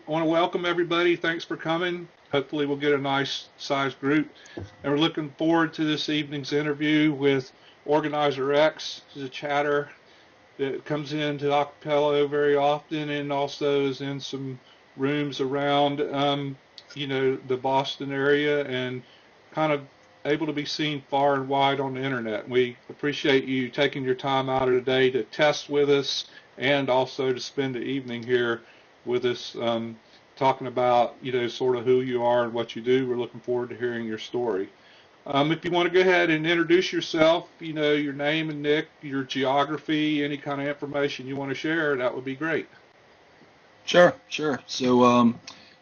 I want to welcome everybody. Thanks for coming. Hopefully we'll get a nice sized group. And we're looking forward to this evening's interview with OrganizerX. This is a chatter that comes into Acapello very often and also is in some rooms around, the Boston area and kind of able to be seen far and wide on the internet. We appreciate you taking your time out of the day to test with us and also to spend the evening here with us talking about, sort of who you are and what you do. We're looking forward to hearing your story. If you want to go ahead and introduce yourself, your name and nick, your geography, any kind of information you want to share, that would be great. Sure. So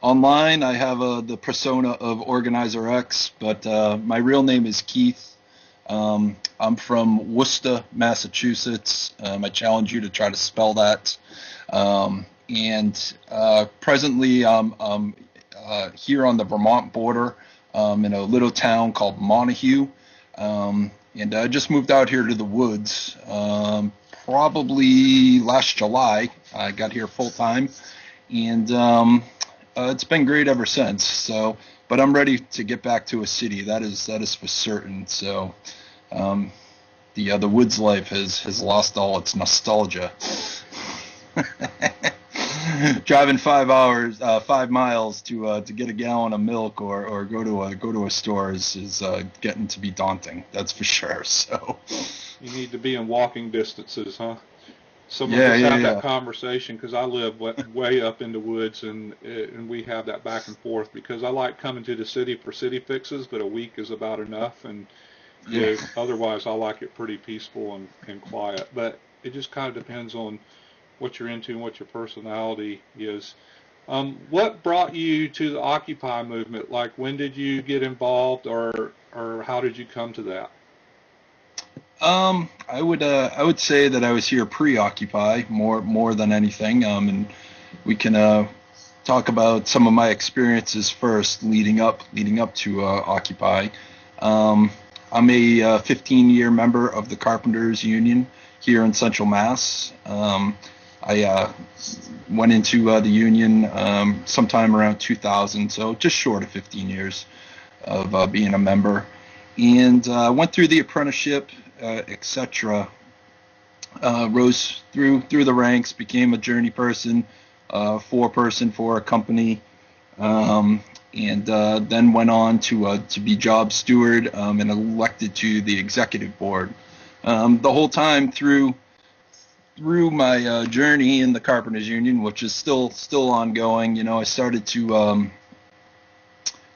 online, I have the persona of OrganizerX, but my real name is Keith. I'm from Worcester, Massachusetts. I challenge you to try to spell that. And presently, I'm here on the Vermont border in a little town called Montague. And I just moved out here to the woods probably last July. I got here full time, and it's been great ever since. So, but I'm ready to get back to a city. That is for certain. So, the woods life has lost all its nostalgia. Driving 5 miles to get a gallon of milk or go to a store is getting to be daunting. That's for sure. So you need to be in walking distances, huh? Some of us have that conversation because I live way up in the woods, and we have that back and forth because I like coming to the city for city fixes, but a week is about enough, and otherwise I like it pretty peaceful and quiet. But it just kind of depends on what you're into and what your personality is. What brought you to the Occupy movement? Like, when did you get involved, or how did you come to that? I would say that I was here pre-Occupy more than anything, and we can talk about some of my experiences first, leading up to Occupy. I'm a 15-year member of the Carpenters Union here in Central Mass. I went into the union sometime around 2000, so just short of 15 years of being a member, and went through the apprenticeship, etc. Rose through the ranks, became a journey person, foreperson for a company, and then went on to be job steward and elected to the executive board. The whole time through my journey in the Carpenters Union, which is still ongoing, I started to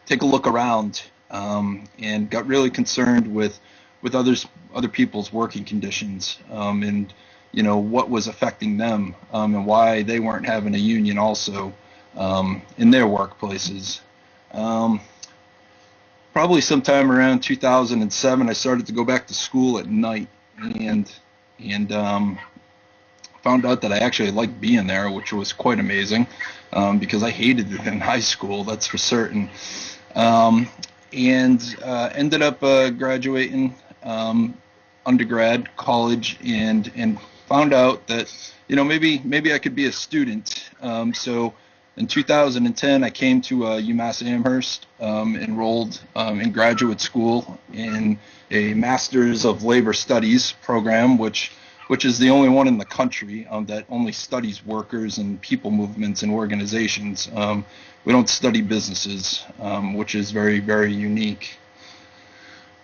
take a look around and got really concerned with other people's working conditions and what was affecting them and why they weren't having a union also in their workplaces. Probably sometime around 2007, I started to go back to school at night and found out that I actually liked being there, which was quite amazing because I hated it in high school, that's for certain. And ended up graduating undergrad, college, and found out that maybe I could be a student. So in 2010, I came to UMass Amherst, enrolled in graduate school in a Master's of Labor Studies program, which is the only one in the country that only studies workers and people movements and organizations. We don't study businesses, which is very, very unique.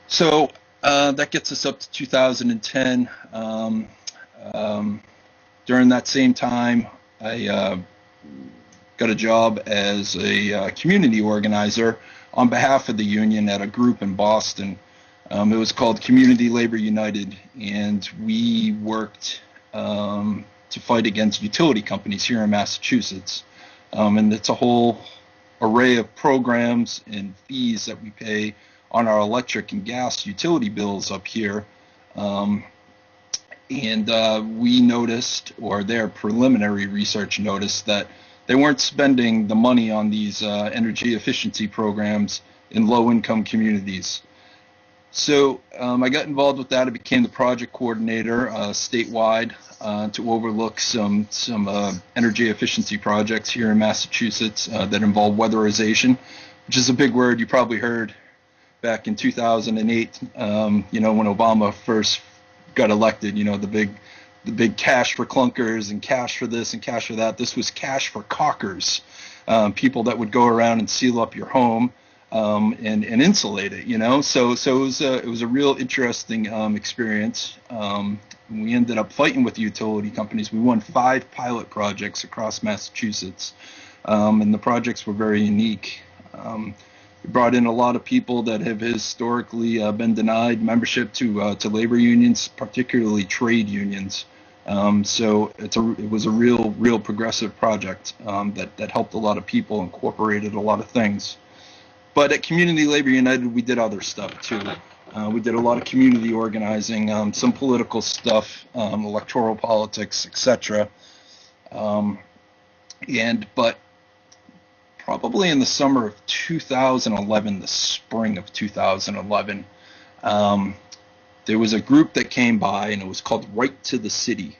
So that gets us up to 2010. During that same time, I got a job as a community organizer on behalf of the union at a group in Boston. It was called Community Labor United, and we worked to fight against utility companies here in Massachusetts. And it's a whole array of programs and fees that we pay on our electric and gas utility bills up here. And we noticed, or their preliminary research noticed, that they weren't spending the money on these energy efficiency programs in low-income communities. So I got involved with that. I became the project coordinator statewide to overlook some energy efficiency projects here in Massachusetts that involve weatherization, which is a big word you probably heard back in 2008. You know, when Obama first got elected. You know, the big cash for clunkers and cash for this and cash for that. This was cash for caulkers, people that would go around and seal up your home. And insulate it, you know. So it was a real interesting experience. We ended up fighting with the utility companies. We won 5 pilot projects across Massachusetts, and the projects were very unique. We brought in a lot of people that have historically been denied membership to labor unions, particularly trade unions. So it was a real progressive project that helped a lot of people, incorporated a lot of things. But at Community Labor United, we did other stuff too. We did a lot of community organizing, some political stuff, electoral politics, etc. But probably in the summer of 2011, the spring of 2011, there was a group that came by, and it was called Right to the City.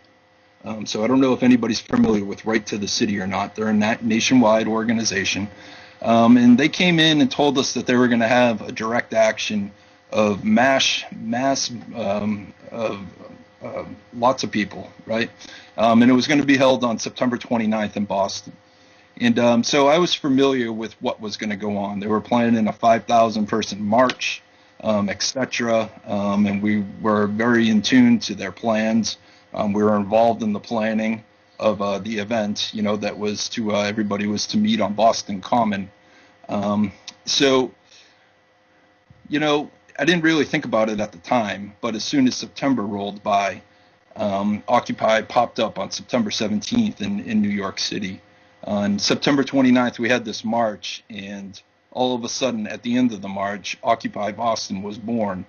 So I don't know if anybody's familiar with Right to the City or not. They're a nationwide organization. And they came in and told us that they were going to have a direct action of mass lots of people, right? And it was going to be held on September 29th in Boston. And so I was familiar with what was going to go on. They were planning a 5,000 person march, etc. And we were very in tune to their plans. We were involved in the planning of the event, you know, that was to everybody was to meet on Boston Common. So, you know, I didn't really think about it at the time, but as soon as September rolled by, Occupy popped up on September 17th in New York City. On September 29th, we had this march, and all of a sudden, at the end of the march, Occupy Boston was born.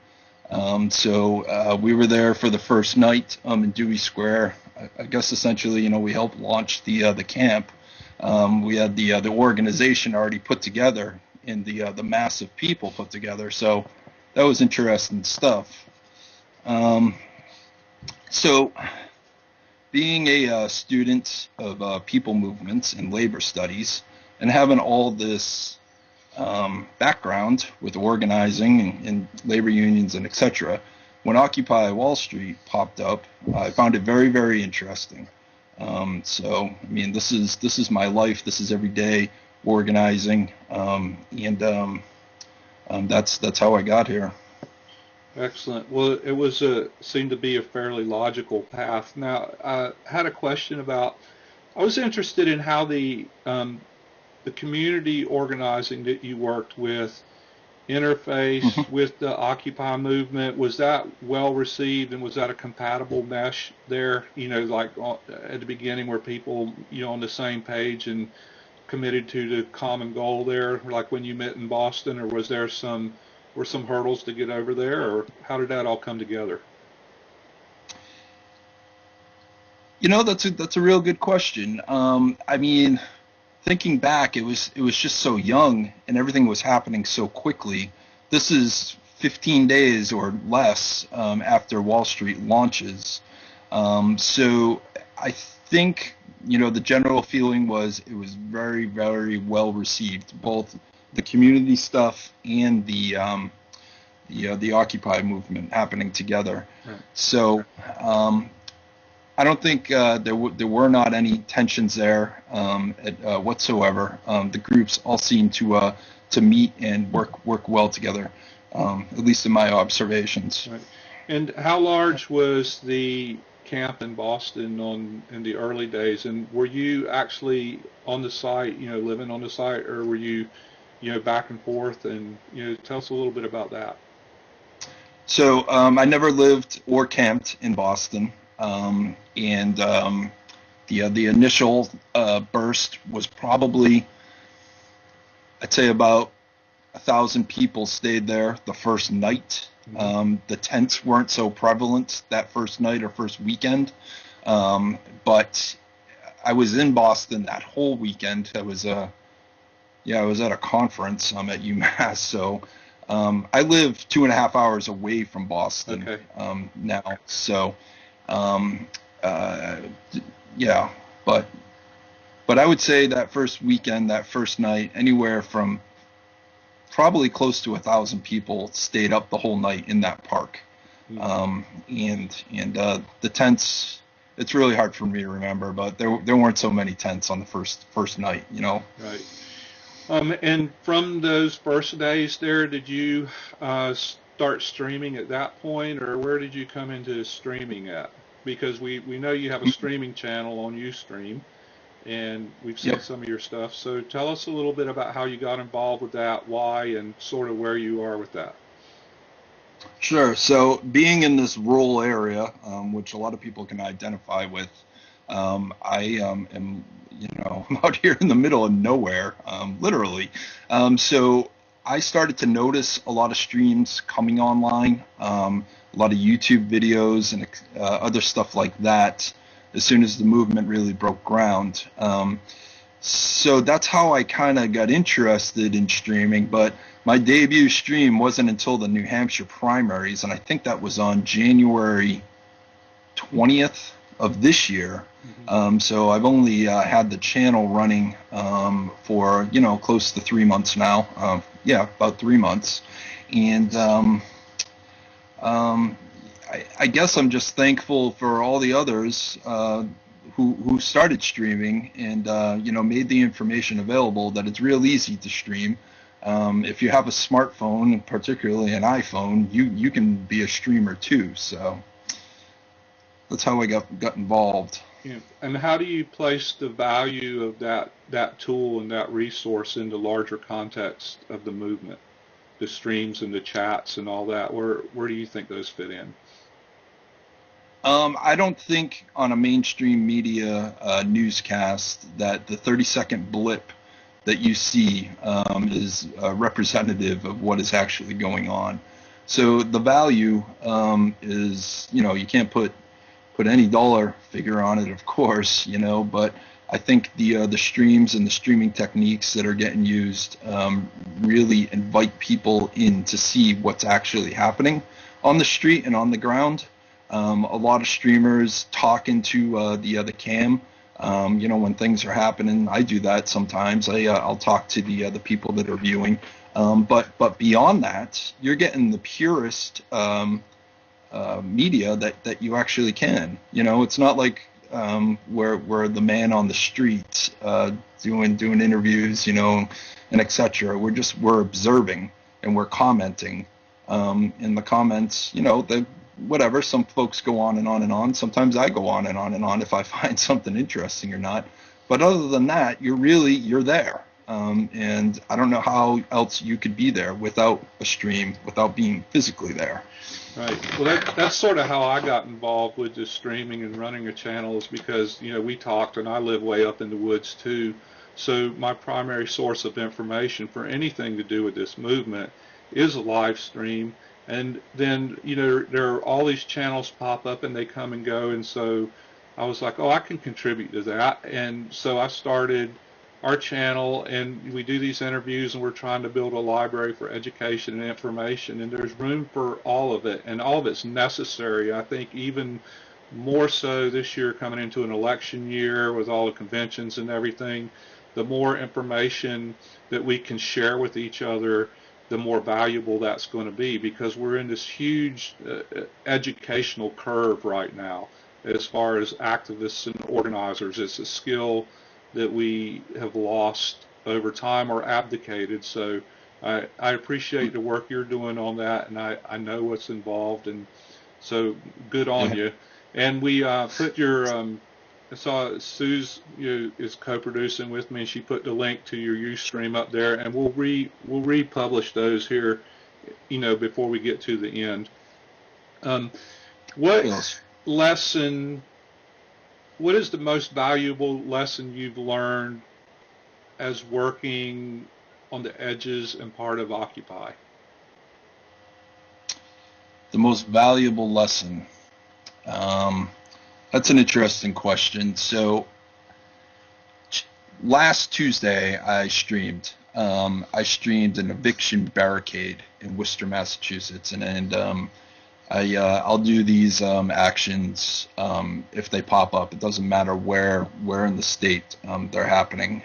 So we were there for the first night in Dewey Square. I guess essentially, you know, we helped launch the camp. We had the organization already put together, and the mass of people put together. So that was interesting stuff. So being a student of people movements and labor studies, and having all this background with organizing and labor unions and etc., when Occupy Wall Street popped up, I found it very, very interesting. So I mean, this is my life. This is every day organizing, and that's how I got here. Excellent. Well, it was seemed to be a fairly logical path. Now, I had a question about. I was interested in how the community organizing that you worked with interface with the Occupy movement. Was that well received, and was that a compatible mesh there? You know, like at the beginning, were people, you know, on the same page and committed to the common goal there, like when you met in Boston, or was there some hurdles to get over there, or how did that all come together? You know, that's a real good question. I mean, thinking back, it was just so young, and everything was happening so quickly. This is 15 days or less after Wall Street launches. So I think, you know, the general feeling was it was very, very well received, both the community stuff and the Occupy movement happening together. Right. So I don't think there were not any tensions there whatsoever. The groups all seemed to meet and work well together, at least in my observations. Right. And how large was the camp in Boston in the early days? And were you actually on the site, you know, living on the site, or were you, you know, back and forth? And, you know, tell us a little bit about that. So I never lived or camped in Boston. And the initial burst was probably, I'd say, about 1,000 people stayed there the first night. The tents weren't so prevalent that first night or first weekend, but I was in Boston that whole weekend. I was at a conference at UMass, so I live 2.5 hours away from Boston Okay. now, so um, uh, yeah. But I would say that first weekend, that first night, anywhere from probably close to 1,000 people stayed up the whole night in that park. Mm. And the tents. It's really hard for me to remember, but there weren't so many tents on the first night, you know. Right. And from those first days there, did you start streaming at that point, or where did you come into streaming at? Because we know you have a streaming channel on Ustream, and we've seen Yep. some of your stuff. So tell us a little bit about how you got involved with that, why, and sort of where you are with that. Sure. So being in this rural area, which a lot of people can identify with, I am, I'm out here in the middle of nowhere, literally. So I started to notice a lot of streams coming online, a lot of YouTube videos and other stuff like that as soon as the movement really broke ground. So that's how I kind of got interested in streaming, but my debut stream wasn't until the New Hampshire primaries, and I think that was on January 20th of this year. Hmm. So I've only had the channel running for, close to 3 months now. Yeah, about 3 months. And um, I guess I'm just thankful for all the others who started streaming and made the information available that it's real easy to stream. If you have a smartphone, and particularly an iPhone, you can be a streamer too. So that's how I got involved. Yeah. And how do you place the value of that tool and that resource in the larger context of the movement, the streams and the chats and all that? Where do you think those fit in? I don't think on a mainstream media newscast that the 30-second blip that you see is representative of what is actually going on. So the value is, you can't put any dollar figure on it, of course, but I think the streams and the streaming techniques that are getting used really invite people in to see what's actually happening on the street and on the ground. A lot of streamers talk into the cam. When things are happening, I do that sometimes. I'll talk to the people that are viewing. But beyond that, you're getting the purest media that you actually can. It's not like we're the man on the street doing interviews, and etc. We're observing and we're commenting. In the comments, whatever. Some folks go on and on and on. Sometimes I go on and on and on if I find something interesting or not. But other than that, you're there. And I don't know how else you could be there without a stream, without being physically there. Right. Well, that's sort of how I got involved with the streaming and running a channel is because, we talked and I live way up in the woods too. So my primary source of information for anything to do with this movement is a live stream. And then, there are all these channels pop up and they come and go. And so I was like, oh, I can contribute to that. And so I started our channel and we do these interviews and we're trying to build a library for education and information. And there's room for all of it and all of it's necessary. I think even more so this year coming into an election year with all the conventions and everything, the more information that we can share with each other, the more valuable that's going to be because we're in this huge educational curve right now as far as activists and organizers. It's a skill that we have lost over time or abdicated. So I appreciate the work you're doing on that, and I know what's involved, and so good on you. And we put your I saw Sue's is co-producing with me, and she put the link to your Ustream up there, and we'll republish those here, before we get to the end. What Yes. lesson? What is the most valuable lesson you've learned as working on the edges and part of Occupy? The most valuable lesson. That's an interesting question. So last Tuesday I streamed. I streamed an eviction barricade in Worcester, Massachusetts, and I'll do these actions if they pop up. It doesn't matter where in the state they're happening,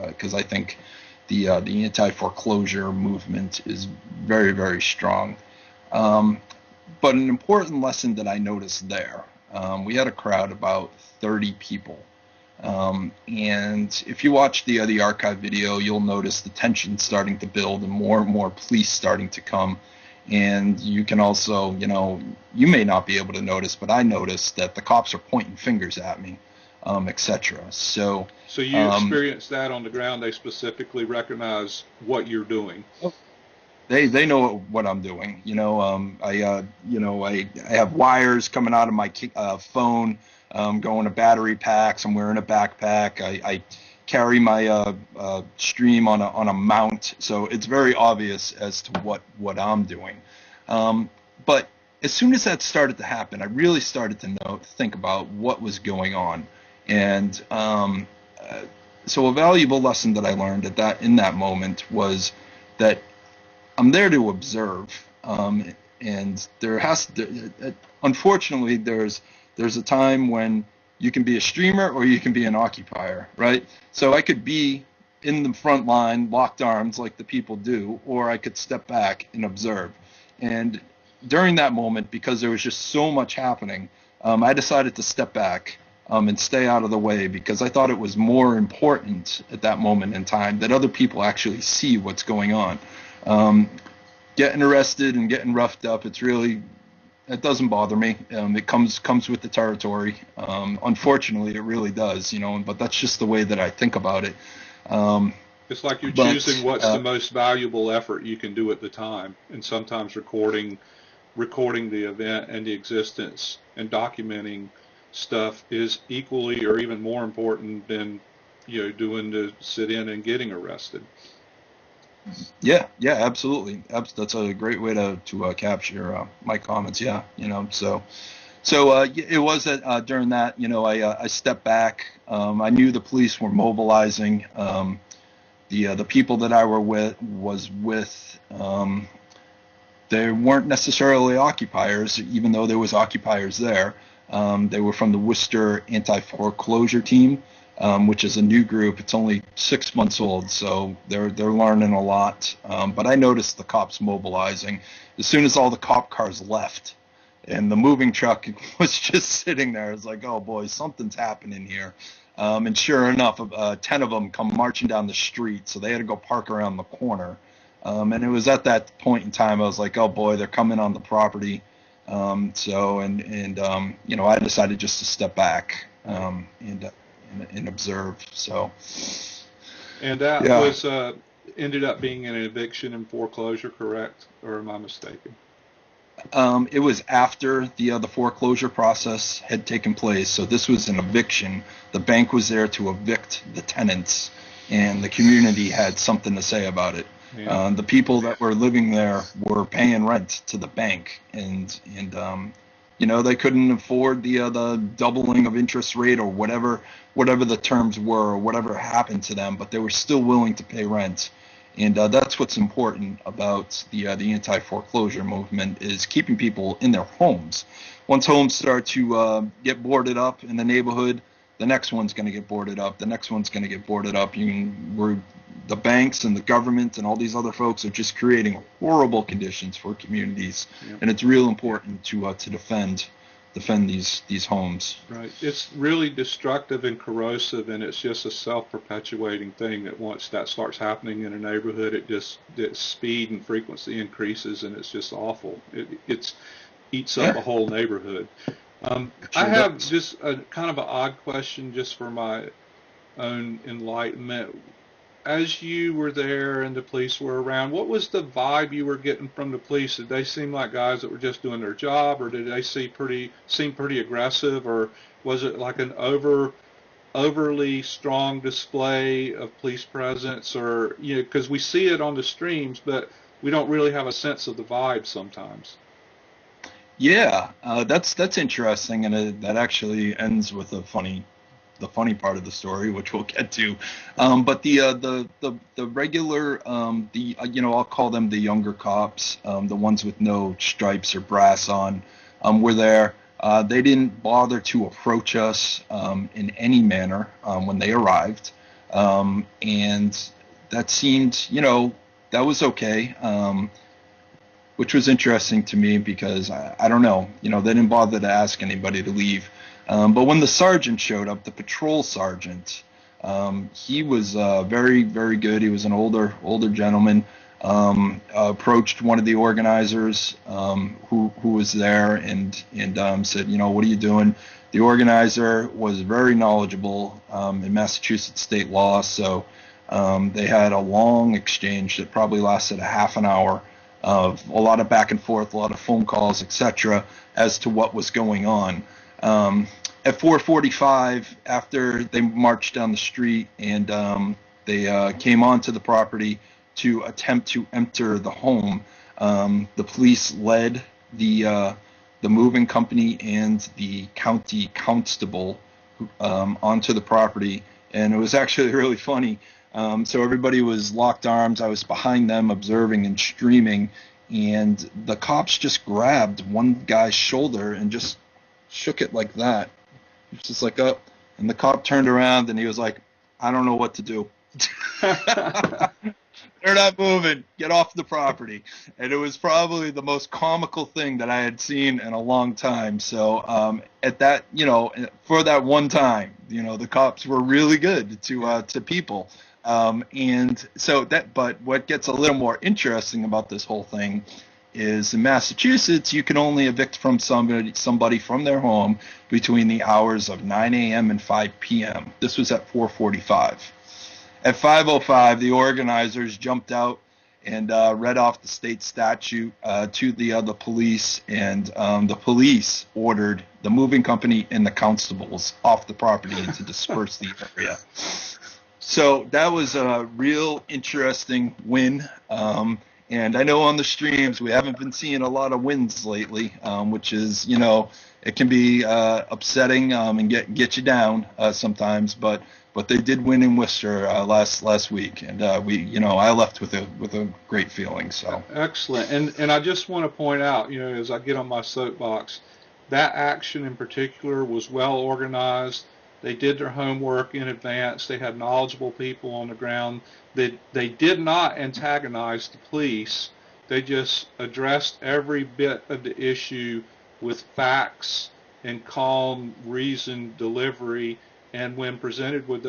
because I think the anti-foreclosure movement is very, very strong. But an important lesson that I noticed there, we had a crowd about 30 people. And if you watch the archive video, you'll notice the tension starting to build and more police starting to come. And you can also, you may not be able to notice, but I noticed that the cops are pointing fingers at me, etc. So you experienced that on the ground. They specifically recognize what you're doing. They know what I'm doing. I have wires coming out of my phone, going to battery packs. I'm wearing a backpack. I carry my stream on a mount, so it's very obvious as to what I'm doing. But as soon as that started to happen, I really started to think about what was going on, and so a valuable lesson that I learned in that moment was that I'm there to observe, and unfortunately, there's a time when you can be a streamer or you can be an occupier, right? So I could be in the front line, locked arms like the people do, or I could step back and observe. And during that moment, because there was just so much happening, I decided to step back and stay out of the way, because I thought it was more important at that moment in time that other people actually see what's going on. Getting arrested and getting roughed up, it doesn't bother me. It comes with the territory. Unfortunately, it really does, but that's just the way that I think about it. It's like you're choosing what's the most valuable effort you can do at the time, and sometimes recording the event and the existence and documenting stuff is equally or even more important than doing the sit-in and getting arrested. Yeah, absolutely. That's a great way to capture my comments. Yeah, so it was that during that, I stepped back. I knew the police were mobilizing. The people that I was with, they weren't necessarily occupiers, even though there was occupiers there. They were from the Worcester anti-foreclosure team. Which is a new group. It's only 6 months old, so they're learning a lot. But I noticed the cops mobilizing as soon as all the cop cars left, and the moving truck was just sitting there. It's like, oh boy, something's happening here. And sure enough, 10 of them come marching down the street, so they had to go park around the corner. And it was at that point in time I was like, oh boy, they're coming on the property. I decided just to step back and observe. So, and that was ended up being an eviction and foreclosure, correct? Or am I mistaken? It was after the foreclosure process had taken place. So this was an eviction. The bank was there to evict the tenants, and the community had something to say about it. Yeah. The people that were living there were paying rent to the bank, and they couldn't afford the doubling of interest rate or whatever the terms were or whatever happened to them, but they were still willing to pay rent. And that's what's important about the anti-foreclosure movement, is keeping people in their homes. Once homes start to get boarded up in the neighborhood, the next one's going to get boarded up. The next one's going to get boarded up. The banks and the government and all these other folks are just creating horrible conditions for communities, and it's real important to defend these homes. Right. It's really destructive and corrosive, and it's just a self-perpetuating thing that once that starts happening in a neighborhood, its speed and frequency increases, and it's just awful. It eats up a whole neighborhood. I have just a kind of an odd question just for my own enlightenment. As you were there and the police were around, what was the vibe you were getting from the police? Did they seem like guys that were just doing their job, or did they seem pretty aggressive, or was it like an overly strong display of police presence, or because we see it on the streams, but we don't really have a sense of the vibe sometimes. Yeah, that's interesting, and that actually ends with a funny the funny part of the story, which we'll get to. But the regular I'll call them the younger cops, the ones with no stripes or brass on, were there. They didn't bother to approach us in any manner when they arrived, and that seemed, that was okay. Which was interesting to me because I don't know, they didn't bother to ask anybody to leave. But when the sergeant showed up, the patrol sergeant, he was very, very good. He was an older gentleman. Approached one of the organizers who was there and said, what are you doing? The organizer was very knowledgeable in Massachusetts state law, so they had a long exchange that probably lasted a half an hour of a lot of back and forth, a lot of phone calls, etc., as to what was going on. At 4:45, after they marched down the street and they came onto the property to attempt to enter the home, the police led the moving company and the county constable onto the property, and it was actually really funny. So everybody was locked arms. I was behind them observing and streaming, and the cops just grabbed one guy's shoulder and just shook it like that. It was just like, oh, and the cop turned around and he was like, I don't know what to do. They're not moving. Get off the property. And it was probably the most comical thing that I had seen in a long time. So at that, for that one time, the cops were really good to people. And so but what gets a little more interesting about this whole thing is in Massachusetts, you can only evict from somebody from their home between the hours of 9 a.m. and 5 p.m. This was at 4:45. At 5:05, the organizers jumped out and read off the state statute to the other police, and the police ordered the moving company and the constables off the property and to disperse the area. So that was a real interesting win. And I know on the streams we haven't been seeing a lot of wins lately, which is, it can be upsetting and get you down sometimes. But they did win in Worcester last week, and I left with a great feeling. So excellent. And I just want to point out, as I get on my soapbox, that action in particular was well organized. They did their homework in advance. They had knowledgeable people on the ground. They did not antagonize the police. They just addressed every bit of the issue with facts and calm, reasoned delivery. And when presented with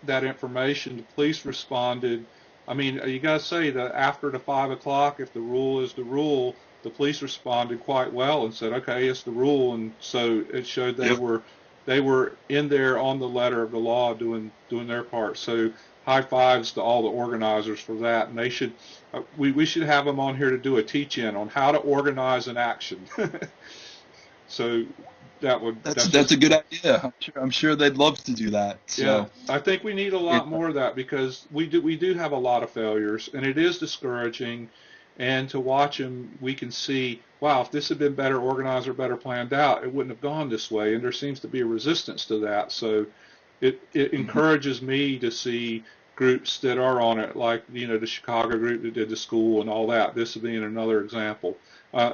that information, the police responded. I mean, you got to say that after the 5 o'clock, if the rule is the rule, the police responded quite well and said, "Okay, it's the rule." And so it showed they were in there on the letter of the law doing their part. So high fives to all the organizers for that. And they should we should have them on here to do a teach-in on how to organize an action. So that's a good idea. I'm sure they'd love to do that. So. Yeah, I think we need a lot more of that because we do have a lot of failures, and it is discouraging. And to watch them, we can see, wow, if this had been better organized or better planned out, it wouldn't have gone this way. And there seems to be a resistance to that. So it encourages me to see groups that are on it, like the Chicago group that did the school and all that. This being another example.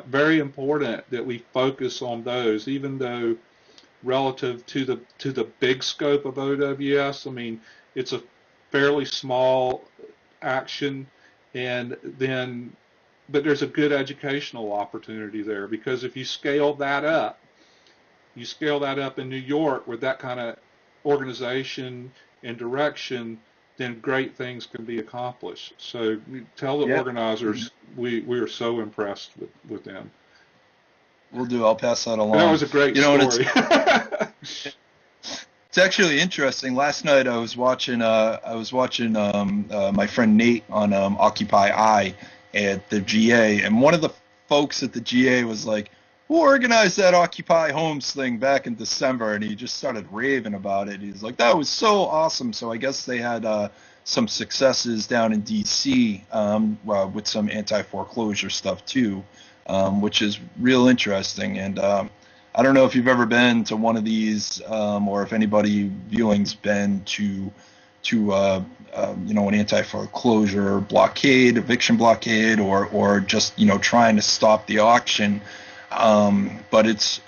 Very important that we focus on those, even though relative to the big scope of OWS, I mean, it's a fairly small action, but there's a good educational opportunity there, because if you scale that up in New York with that kind of organization and direction, then great things can be accomplished. So tell the organizers we are so impressed with them. Will do. I'll pass that along. That was a great story. It's actually interesting. Last night I was watching my friend Nate on Occupy I at the GA, and one of the folks at the GA was like, "Who organized that Occupy Homes thing back in December?" And he just started raving about it. He's like, "That was so awesome." So I guess they had some successes down in D.C. With some anti-foreclosure stuff too, which is real interesting. And I don't know if you've ever been to one of these, or if anybody viewing's been to an anti-foreclosure blockade, eviction blockade, or just trying to stop the auction. But it's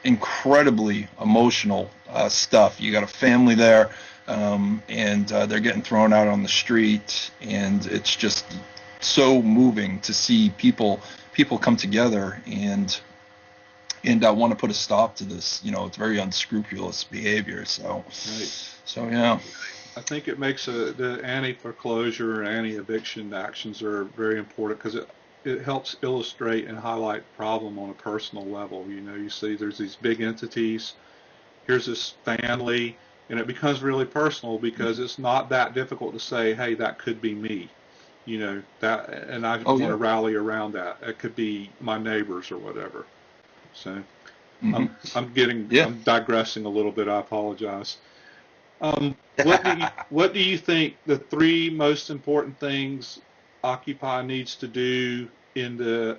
incredibly emotional stuff. You got a family there, and they're getting thrown out on the street, and it's just so moving to see people come together and want to put a stop to this. It's very unscrupulous behavior. So, Right. so yeah. I think it makes the anti-foreclosure and anti-eviction actions are very important because it helps illustrate and highlight the problem on a personal level. You see there's these big entities, here's this family, and it becomes really personal because it's not that difficult to say, hey, that could be me. That, and I Oh want to yeah. rally around that. It could be my neighbors or whatever. So Hmm. Yeah. I'm digressing a little bit. I apologize. What do you think the three most important things Occupy needs to do in the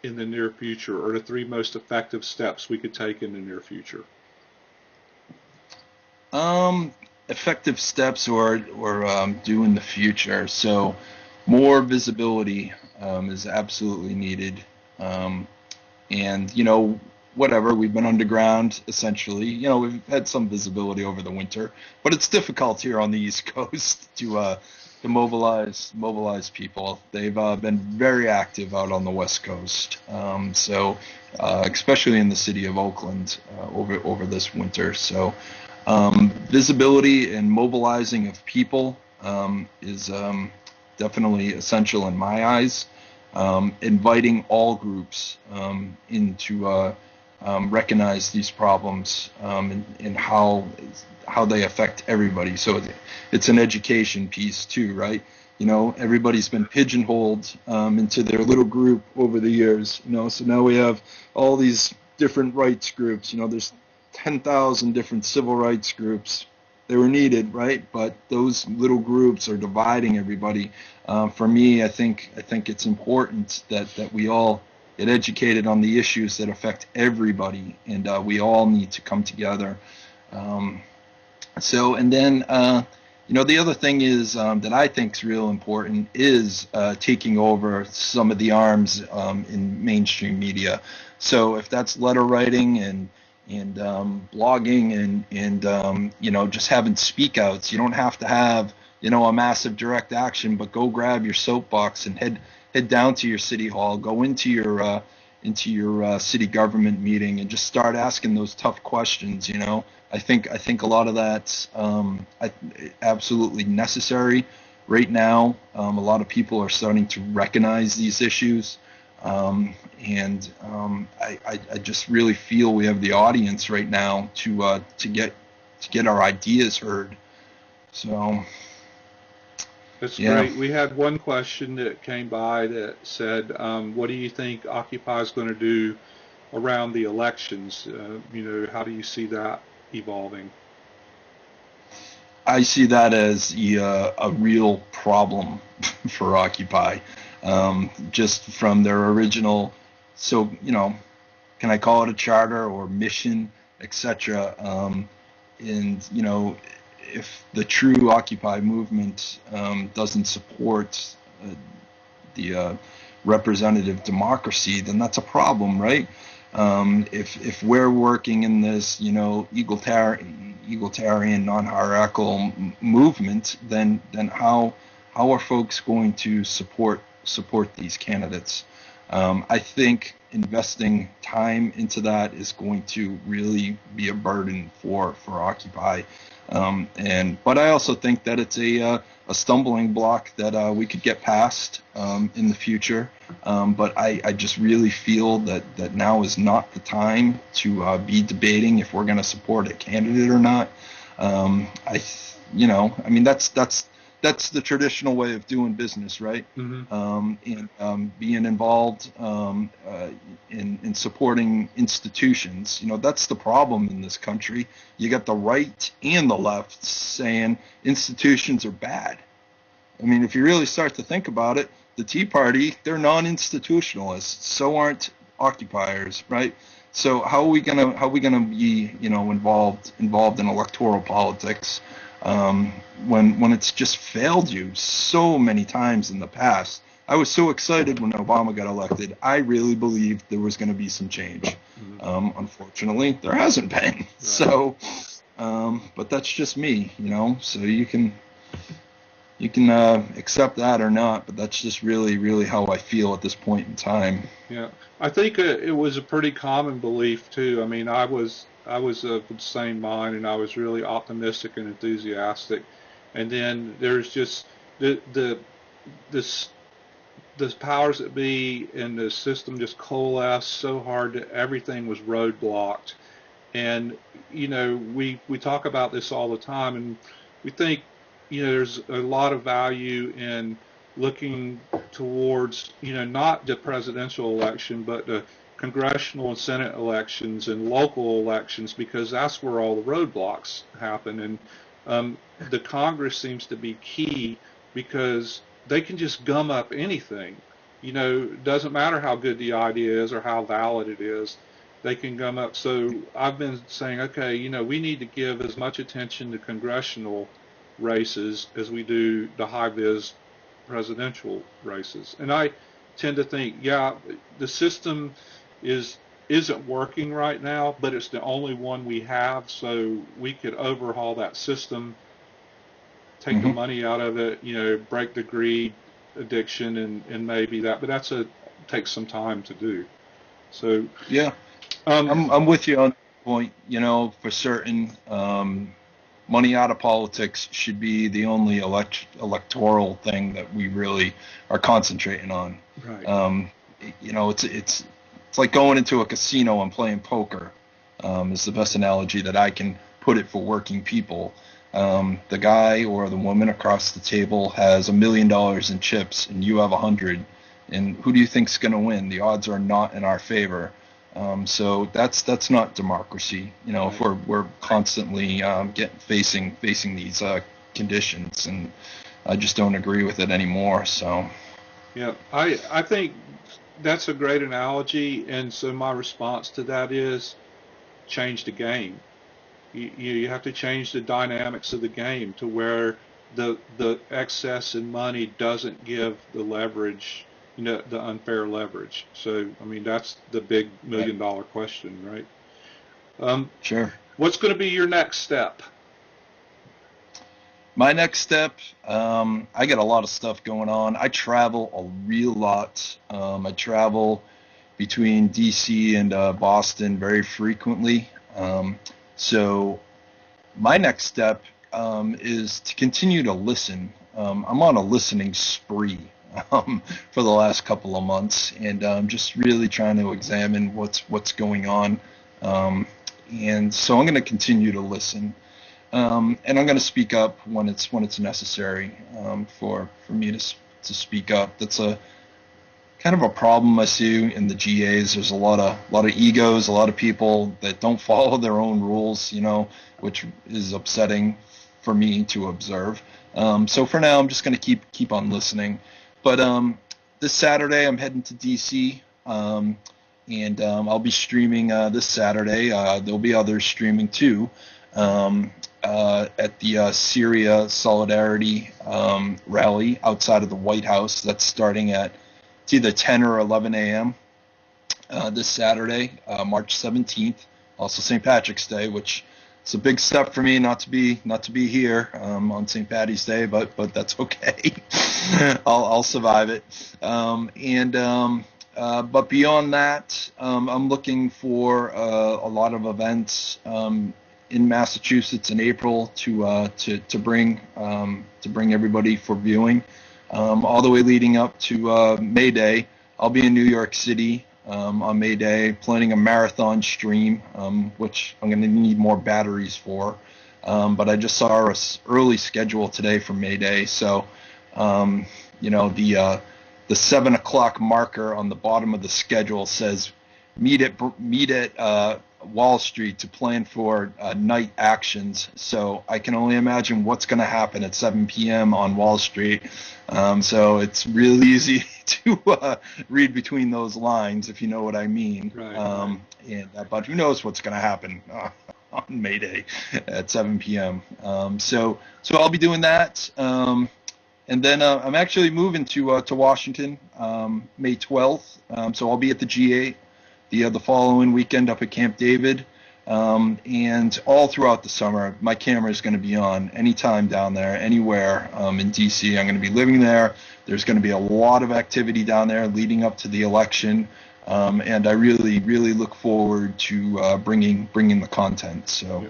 near future, or the three most effective steps we could take in the near future? Um, Effective steps or do in the future. So more visibility is absolutely needed. Um, and whatever, we've been underground essentially. We've had some visibility over the winter, but it's difficult here on the East Coast to mobilize people. They've been very active out on the West Coast. Especially in the city of Oakland over this winter. So visibility and mobilizing of people is definitely essential in my eyes. Inviting all groups in to recognize these problems and how they affect everybody. So it's an education piece too, right? Everybody's been pigeonholed into their little group over the years. So now we have all these different rights groups. There's 10,000 different civil rights groups. They were needed, right? But those little groups are dividing everybody. For me, I think it's important that we all get educated on the issues that affect everybody, and we all need to come together. And then the other thing is that I think is real important is taking over some of the arms in mainstream media. So if that's letter writing and blogging and just having speak outs. You don't have to have a massive direct action, but go grab your soapbox and head down to your city hall, go into your city government meeting and just start asking those tough questions. I think a lot of that's absolutely necessary right now. A lot of people are starting to recognize these issues. I just really feel we have the audience right now to get our ideas heard. So That's yeah, great. We had one question that came by that said, what do you think Occupy is going to do around the elections? How do you see that evolving? I see that as a real problem for Occupy, just from their original. So can I call it a charter or mission, etc. And if the true Occupy movement doesn't support the representative democracy, then that's a problem, right? If we're working in this egalitarian non-hierarchical movement, then how are folks going to support these candidates? I think investing time into that is going to really be a burden for Occupy. But I also think that it's a stumbling block that we could get past in the future. But I just really feel that now is not the time to be debating if we're going to support a candidate or not. That's the traditional way of doing business, right? Mm-hmm. And being involved in supporting institutions. That's the problem in this country. You got the right and the left saying institutions are bad. I mean, if you really start to think about it, the Tea Party, they're non-institutionalists. So aren't occupiers, right? So how are we gonna be, involved in electoral politics when it's just failed you so many times in the past? I was so excited when Obama got elected. I really believed there was going to be some change. Unfortunately, there hasn't been. Right. So, but that's just me, So you can accept that or not, but that's just really, really how I feel at this point in time. Yeah, I think it was a pretty common belief too. I mean, I was of the same mind, and I was really optimistic and enthusiastic. And then there's just this the powers that be in the system just coalesced so hard that everything was roadblocked. And we talk about this all the time, and we think there's a lot of value in looking towards not the presidential election but the congressional and Senate elections and local elections, because that's where all the roadblocks happen. And the Congress seems to be key because they can just gum up anything. Doesn't matter how good the idea is or how valid it is, they can gum up. So I've been saying, okay, we need to give as much attention to congressional races as we do the high-vis presidential races. And I tend to think, yeah, the system isn't working right now, but it's the only one we have, so we could overhaul that system, take the money out of it, break the greed addiction, and maybe that, but takes some time to do. So yeah, I'm with you on that point. For certain, money out of politics should be the only electoral thing that we really are concentrating on. Right. It's like going into a casino and playing poker. Is the best analogy that I can put it for working people. The guy or the woman across the table has $1 million in chips, and you have 100. And who do you think's going to win? The odds are not in our favor. So that's not democracy. If we're constantly facing these conditions, and I just don't agree with it anymore. So yeah, I think that's a great analogy, and so my response to that is change the game. You have to change the dynamics of the game to where the excess in money doesn't give the leverage, the unfair leverage. So, I mean, that's the big $1 million question, right? Sure. What's going to be your next step? My next step, I got a lot of stuff going on. I travel a real lot. I travel between DC and Boston very frequently. So my next step is to continue to listen. I'm on a listening spree for the last couple of months, and just really trying to examine what's going on. And so I'm going to continue to listen, and I'm going to speak up when it's necessary for me to speak up. That's a kind of a problem I see in the GAs. There's a lot of egos, a lot of people that don't follow their own rules, which is upsetting for me to observe. So for now, I'm just going to keep on listening. But this Saturday, I'm heading to DC, and I'll be streaming this Saturday. There'll be others streaming too at the Syria Solidarity rally outside of the White House. That's starting at either 10 or 11 a.m. This Saturday, March 17th, also St. Patrick's Day, which is a big step for me not to be here on St. Patty's Day, but that's okay. I'll survive it. But beyond that, I'm looking for a lot of events in Massachusetts in April to bring everybody for viewing. All the way leading up to May Day. I'll be in New York City on May Day, planning a marathon stream, which I'm going to need more batteries for. But I just saw our early schedule today for May Day, so the 7 o'clock marker on the bottom of the schedule says meet at Wall Street to plan for night actions. So I can only imagine what's going to happen at 7 p.m. on Wall Street. So it's real easy to read between those lines, if you know what I mean. Right. But who knows what's going to happen on May Day at 7 p.m. So I'll be doing that. And then I'm actually moving to Washington May 12th. So I'll be at the G8 the following weekend up at Camp David. And all throughout the summer, my camera is going to be on anytime down there, anywhere in D.C. I'm going to be living there. There's going to be a lot of activity down there leading up to the election. And I really, really look forward to bringing the content. So.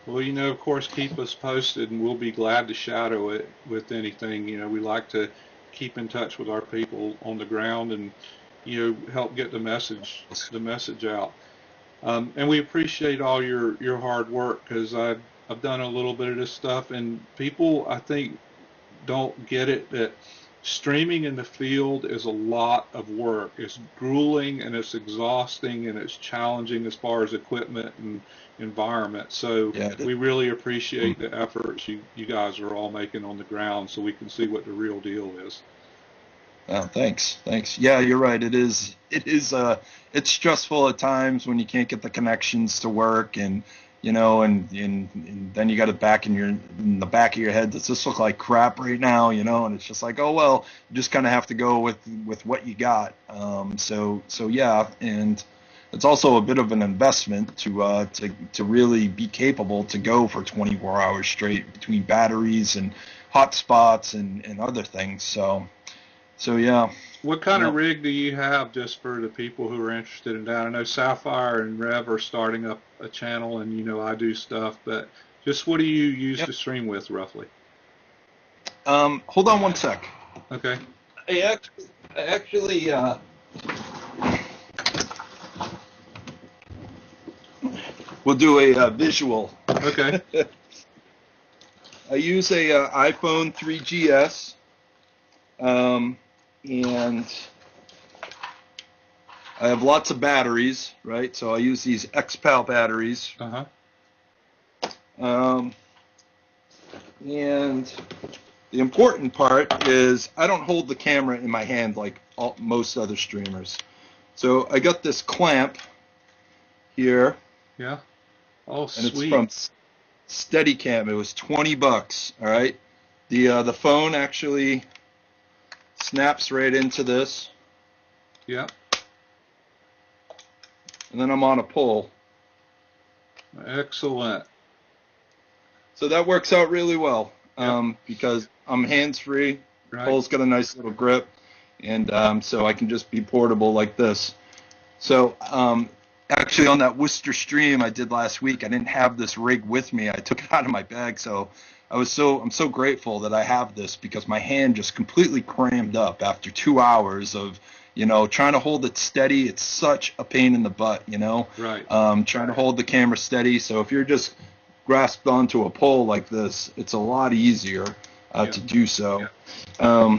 Well, of course, keep us posted, and we'll be glad to shadow it with anything. We like to keep in touch with our people on the ground and, help get the message out. And we appreciate all your hard work, because I've done a little bit of this stuff, and people, I think, don't get it that streaming in the field is a lot of work. It's grueling, and it's exhausting, and it's challenging as far as equipment and environment. So we really appreciate the efforts you guys are all making on the ground, so we can see what the real deal is. Thanks. Yeah, you're right. It's stressful at times when you can't get the connections to work, and and then you got it back in the back of your head. Does this look like crap right now? And it's just like, oh well, you just kind of have to go with what you got. So yeah, and it's also a bit of an investment to really be capable to go for 24 hours straight between batteries and hotspots and other things. So yeah. What kind of rig do you have, just for the people who are interested in that? I know Sapphire and Rev are starting up a channel, and I do stuff, but just what do you use to stream with, roughly? Hold on one sec. Okay. I actually we'll do a visual. Okay. I use a iPhone 3GS. And I have lots of batteries, right? So I use these XPAL batteries. And the important part is I don't hold the camera in my hand like most other streamers. So I got this clamp here. Yeah. Oh, and sweet. It's from Steadicam. It was $20. All right. The phone actually snaps right into this. Yeah. And then I'm on a pull. Excellent. So that works out really well because I'm hands-free. Right. Pull's got a nice little grip, and so I can just be portable like this. So actually on that Worcester stream I did last week, I didn't have this rig with me. I took it out of my bag, so I'm so grateful that I have this, because my hand just completely crammed up after 2 hours of, trying to hold it steady. It's such a pain in the butt, Right. Trying to hold the camera steady. So if you're just grasped onto a pole like this, it's a lot easier to do so. Yeah.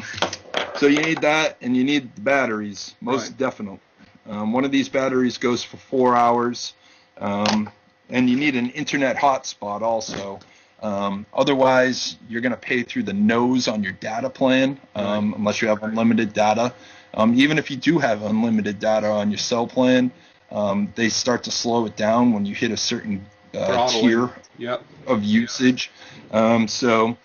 So you need that, and you need the batteries, most definitely. One of these batteries goes for 4 hours, and you need an internet hotspot also. Otherwise, you're going to pay through the nose on your data plan, unless you have unlimited data. Even if you do have unlimited data on your cell plan, they start to slow it down when you hit a certain tier of usage. So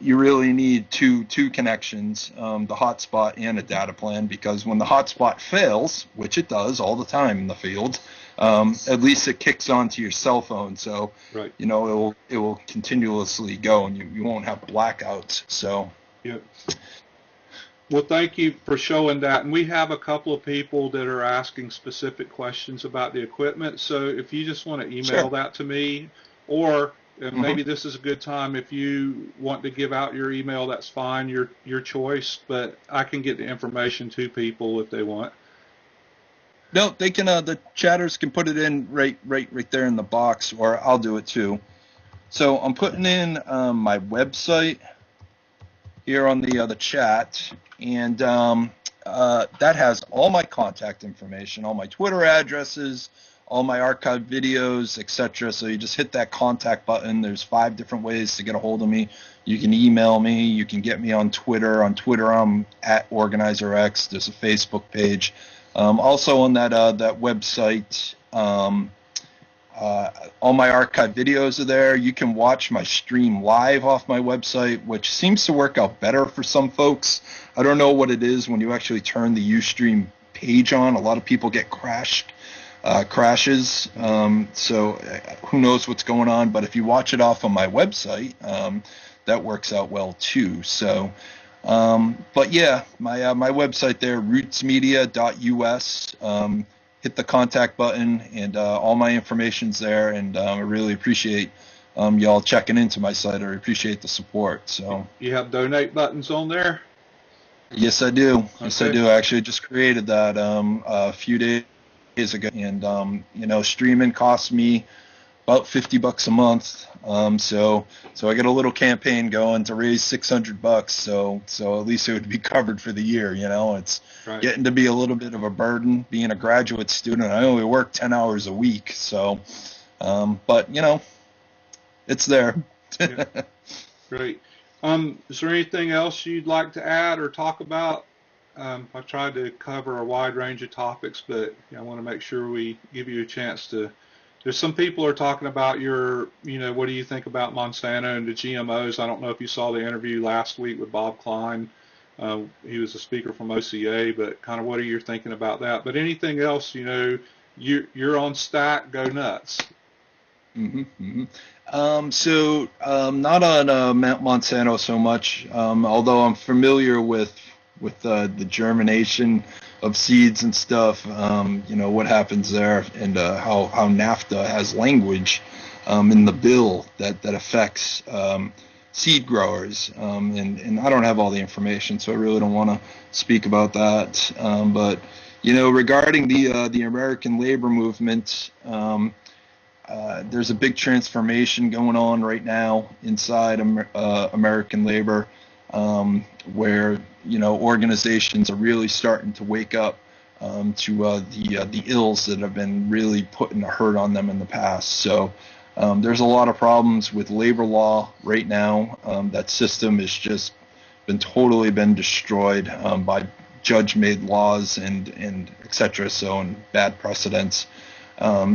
you really need two connections, the hotspot and a data plan, because when the hotspot fails, which it does all the time in the field, at least it kicks onto your cell phone, so it will continuously go, and you won't have blackouts. So well, thank you for showing that. And we have a couple of people that are asking specific questions about the equipment, so if you just want to email that to me, or maybe this is a good time, if you want to give out your email, that's fine, your choice, but I can get the information to people if they want. No, they can. The chatters can put it in right there in the box, or I'll do it too. So I'm putting in my website here on the chat, and that has all my contact information, all my Twitter addresses, all my archived videos, etc. So you just hit that contact button. There's 5 different ways to get a hold of me. You can email me. You can get me on Twitter. On Twitter, I'm at OrganizerX. There's a Facebook page. Also on that website, all my archived videos are there. You can watch my stream live off my website, which seems to work out better for some folks. I don't know what it is when you actually turn the Ustream page on. A lot of people get crashes. So who knows what's going on? But if you watch it off on my website, that works out well too. So, but yeah, my website there, rootsmedia.us. Hit the contact button, and all my information's there. And I really appreciate y'all checking into my site. I appreciate the support. So you have donate buttons on there? Yes, I do. Okay. Yes, I do. I actually just created that a few days ago, and you know, streaming costs me about $50 a month. So I got a little campaign going to raise $600. So at least it would be covered for the year. You know, it's right. Getting to be a little bit of a burden being a graduate student. I only work 10 hours a week. So, but you know, it's there. Yeah. Great. Is there anything else you'd like to add or talk about? I tried to cover a wide range of topics, but I want to make sure we give you a chance to. There's some people are talking about what do you think about Monsanto and the GMOs? I don't know if you saw the interview last week with Bob Klein. He was a speaker from OCA, but kind of what are you thinking about that? But anything else, you're on Stack, go nuts. Mm-hmm, mm-hmm. Not on Monsanto so much, although I'm familiar with the germination of seeds and stuff. What happens there, and how NAFTA has language in the bill that affects seed growers. And I don't have all the information, so I really don't want to speak about that. But regarding the American labor movement. There's a big transformation going on right now inside American labor, where organizations are really starting to wake up to the ills that have been really putting a hurt on them in the past. So there's a lot of problems with labor law right now. That system has just been destroyed by judge-made laws and etc. So, and bad precedents.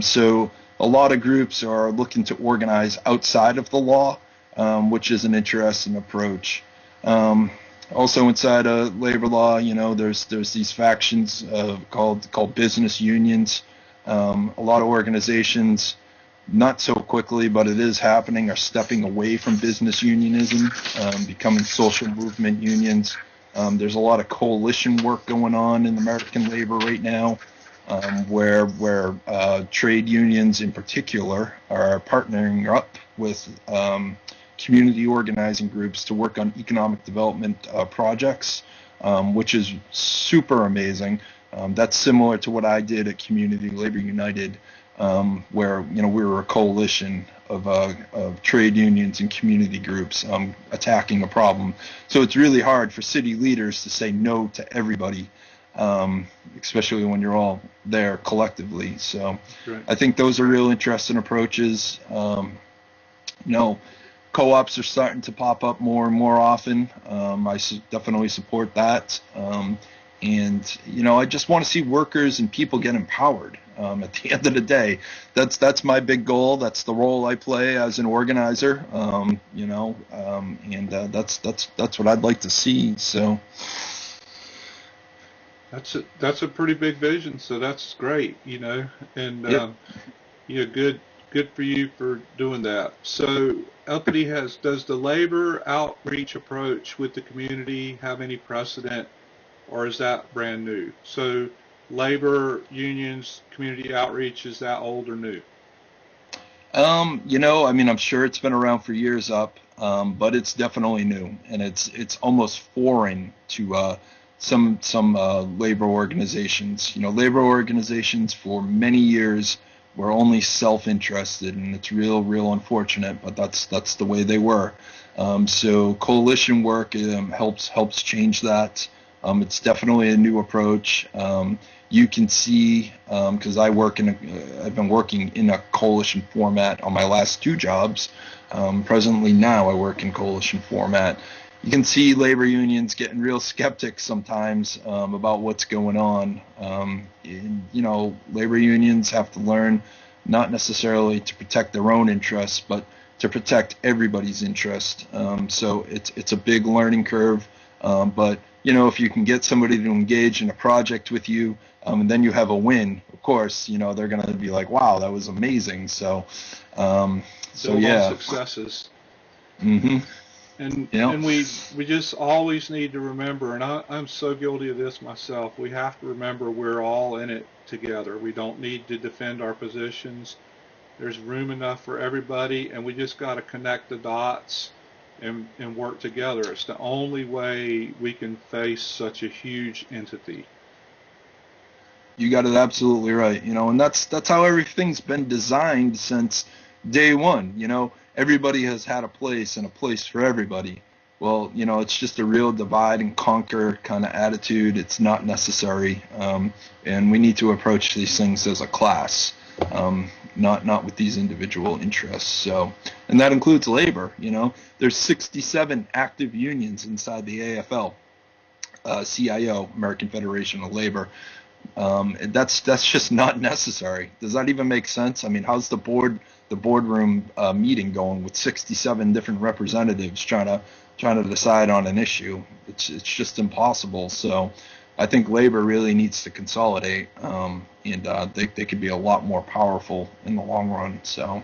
So a lot of groups are looking to organize outside of the law, which is an interesting approach. Also inside of labor law, there's these factions called business unions. A lot of organizations, not so quickly, but it is happening, are stepping away from business unionism, becoming social movement unions. There's a lot of coalition work going on in American labor right now. Where trade unions in particular are partnering up with community organizing groups to work on economic development projects, which is super amazing. That's similar to what I did at Community Labor United, where we were a coalition of trade unions and community groups attacking a problem. So it's really hard for city leaders to say no to everybody. Especially when you're all there collectively. So right. I think those are real interesting approaches. Co-ops are starting to pop up more and more often. I definitely support that. And I just want to see workers and people get empowered. At the end of the day, that's my big goal. That's the role I play as an organizer. And that's what I'd like to see. So. That's a pretty big vision, so that's great, and yep. Good for you for doing that. So Uppity does the labor outreach approach with the community have any precedent, or is that brand new? So labor unions, community outreach, is that old or new? I'm sure it's been around for years but it's definitely new, and it's almost foreign to some labor organizations. Labor organizations for many years were only self-interested, and it's real unfortunate, but that's the way they were. So coalition work helps change that. It's definitely a new approach. You can see, because I've been working in a coalition format on my last two jobs. Presently now I work in coalition format. You can see labor unions getting real skeptic sometimes about what's going on. Labor unions have to learn not necessarily to protect their own interests, but to protect everybody's interest. So it's a big learning curve. But if you can get somebody to engage in a project with you, and then you have a win, of course, they're going to be like, wow, that was amazing. So yeah. Successes. Mm-hmm. And we just always need to remember, and I'm so guilty of this myself, we have to remember we're all in it together. We don't need to defend our positions. There's room enough for everybody, and we just got to connect the dots and work together. It's the only way we can face such a huge entity. You got it absolutely right, and that's how everything's been designed since day one. Everybody has had a place and a place for everybody. Well, it's just a real divide and conquer kind of attitude. It's not necessary, and we need to approach these things as a class, not with these individual interests. So, and that includes labor. There's 67 active unions inside the AFL, CIO, American Federation of Labor. That's just not necessary. Does that even make sense? I mean, how's the boardroom meeting going with 67 different representatives trying to decide on an issue? It's just impossible. So I think labor really needs to consolidate, and they could be a lot more powerful in the long run. So.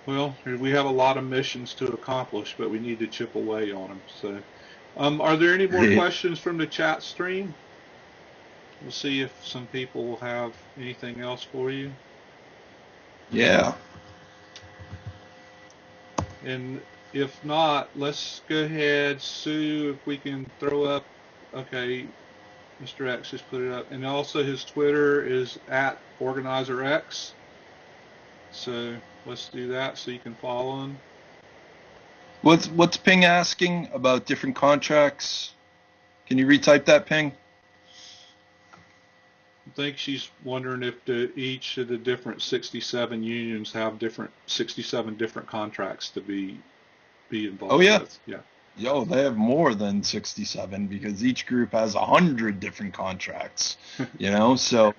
Well, we have a lot of missions to accomplish, but we need to chip away on them. So, are there any more questions from the chat stream? We'll see if some people will have anything else for you. Yeah. And if not, let's go ahead, Sue, if we can throw up, okay, Mr. X just put it up. And also his Twitter is @OrganizerX. So let's do that so you can follow him. What's Ping asking about different contracts? Can you retype that, Ping? I think she's wondering if each of the different 67 unions have 67 different contracts to be involved with. Yeah. Yo, they have more than 67 because each group has 100 different contracts. So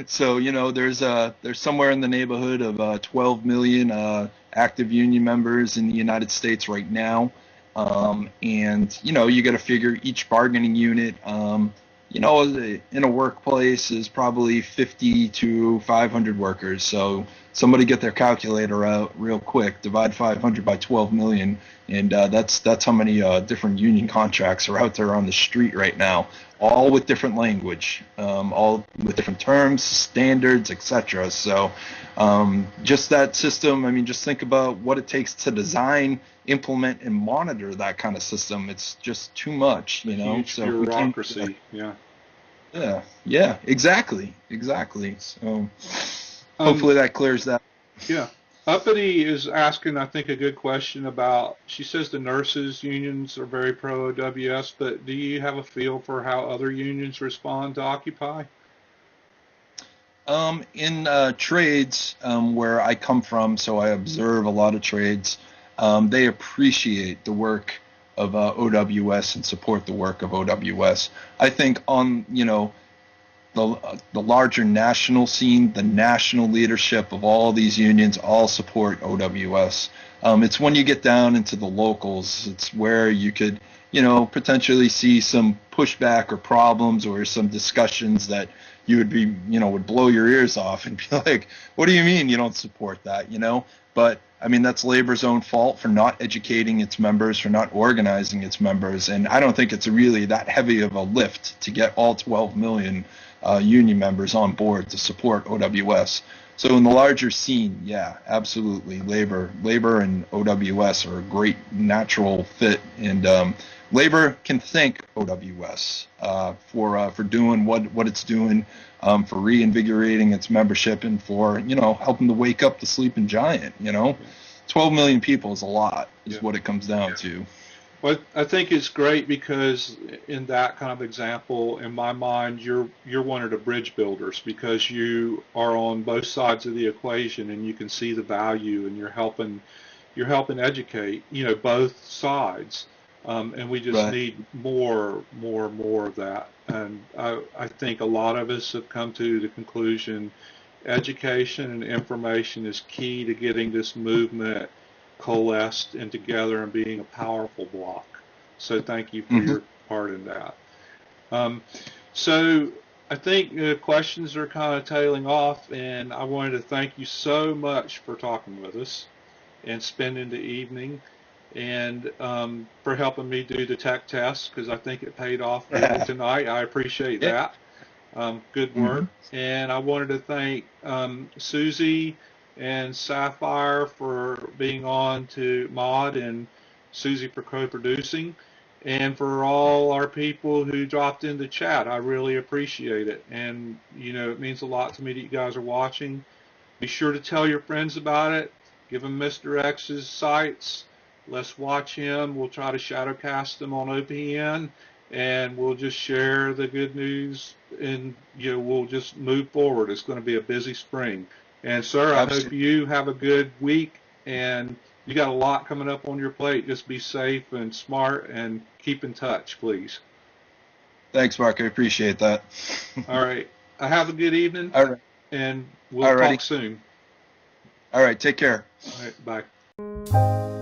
so there's somewhere in the neighborhood of 12 million active union members in the United States right now, and you got to figure each bargaining unit. In a workplace is probably 50 to 500 workers. So somebody get their calculator out real quick, divide 500 by 12 million, and that's how many different union contracts are out there on the street right now, all with different language, all with different terms, standards, etc. So just that system, I mean, just think about what it takes to design, implement, and monitor that kind of system. It's just too much, Huge so bureaucracy. Yeah, exactly. So hopefully that clears that. Yeah. Uppity is asking, I think, a good question about, she says the nurses unions are very pro-OWS, but do you have a feel for how other unions respond to Occupy? In trades where I come from, so I observe a lot of trades, they appreciate the work of OWS and support the work of OWS. I think on the larger national scene, the national leadership of all these unions all support OWS. It's when you get down into the locals, it's where you could potentially see some pushback or problems or some discussions that you would be would blow your ears off and be like, what do you mean you don't support that? But I mean, that's labor's own fault for not educating its members, for not organizing its members. And I don't think it's really that heavy of a lift to get all 12 million union members on board to support OWS. So in the larger scene, yeah, absolutely. Labor and OWS are a great natural fit. And labor can thank OWS for doing what it's doing, for reinvigorating its membership, and for helping to wake up the sleeping giant. 12 million people is a lot, is what it comes down to. Well, I think it's great because in that kind of example, in my mind, you're one of the bridge builders because you are on both sides of the equation and you can see the value and you're helping educate, both sides. And we just Right. need more of that. And I think a lot of us have come to the conclusion education and information is key to getting this movement coalesced and together and being a powerful block. So thank you for Hmm. your part in that. Um, so I think the questions are kind of tailing off, and I wanted to thank you so much for talking with us and spending the evening and for helping me do the tech test because I think it paid off really tonight. I appreciate Yeah. that. Good Hmm. work. And I wanted to thank Susie and Sapphire for being on to mod and Susie for co-producing and for all our people who dropped into chat. I really appreciate it. And, it means a lot to me that you guys are watching. Be sure to tell your friends about it. Give them Mr. X's sites. Let's watch him. We'll try to shadowcast them on OPN, and we'll just share the good news, and we'll just move forward. It's going to be a busy spring. And sir, I hope Absolutely. you have a good week, and you got a lot coming up on your plate. Just be safe and smart, and keep in touch, please. Thanks, Mark. I appreciate that. All right. Have a good evening, All right. and we'll All righty. talk soon. All right. Take care. All right. Bye.